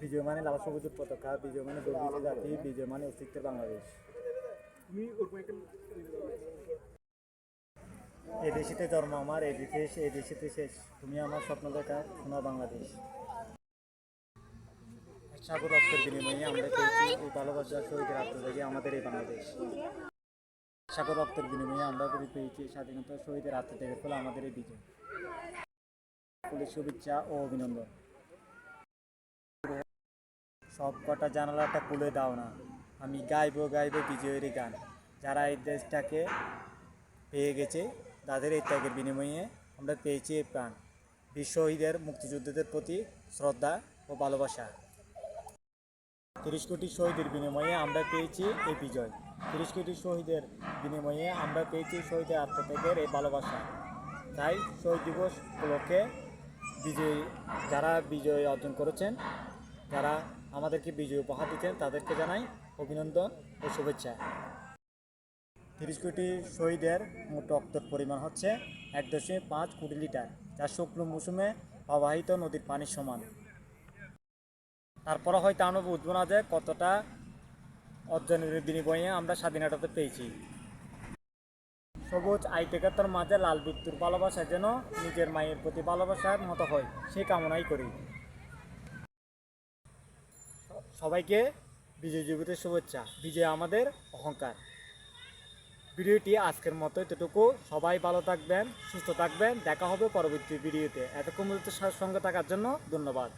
বিজয় মানে লাল সবুজের পতাকা, বিজয় মানে গর্বিত জাতি, বিজয় মানে অস্তিত্বের বাংলাদেশ। এই দেশেতে জন্ম আমার, এই দেশেতে শেষ, তুমি আমার স্বপ্ন দেখা সোনার বাংলাদেশ। সাগর রক্তের বিনিময়ে আমরা পেয়েছি এই ভালোবাসা, শহীদের আত্মত্যাগে আমাদের এই বাংলাদেশ। সাগর রক্তের বিনিময়ে আমরা পেয়েছি স্বাধীনতা, শহীদের আত্মত্যাগের ফলে আমাদের এই বিজয়। শুভেচ্ছা ও অভিনন্দন। সব কটা জানালাটা খুলে দাও না, আমি গাইবো বিজয়ের গান। যারা এই দেশটাকে পেয়ে গেছে, তাদের এই ত্যাগের বিনিময়ে আমরা পেয়েছি এই প্রাণ। বীর শহীদের, মুক্তিযোদ্ধাদের প্রতি শ্রদ্ধা ও ভালোবাসা। 30 কোটি শহীদের বিনিময়ে আমরা পেয়েছি এই বিজয়। 30 কোটি শহীদের বিনিময়ে আমরা পেয়েছি শহীদের আত্মত্যাগের এই ভালোবাসা। তাই শহীদ দিবস উপলক্ষে যারা বিজয় অর্জন করেছেন, যারা আমাদেরকে বিজয় উপহার দিচ্ছেন, তাদেরকে জানাই অভিনন্দন ও শুভেচ্ছা। 30 কোটি শহীদের মোট রক্তের পরিমাণ হচ্ছে 1.5 কোটি লিটার, যা শুকনো মৌসুমে প্রবাহিত নদীর পানির সমান। তারপরে হয়তো আমরা বুঝবো না যে কতটা অর্জনের বিনিময়ে আমরা স্বাধীনতা পেয়েছি। সবুজ আইটেকাত্তর মাঝে লাল বিদ্যুৎ ভালোবাসা যেন নিজের মায়ের প্রতি ভালোবাসার মতো হয়, সেই কামনাই করি। সবাইকে বিজয় দিবসের শুভেচ্ছা। বিজয় আমাদের অহংকার। ভিডিওটি আজকের মতো এতটুকু। সবাই ভালো থাকবেন, সুস্থ থাকবেন। দেখা হবে পরবর্তী ভিডিওতে। এতক্ষণ সঙ্গে থাকার জন্য ধন্যবাদ।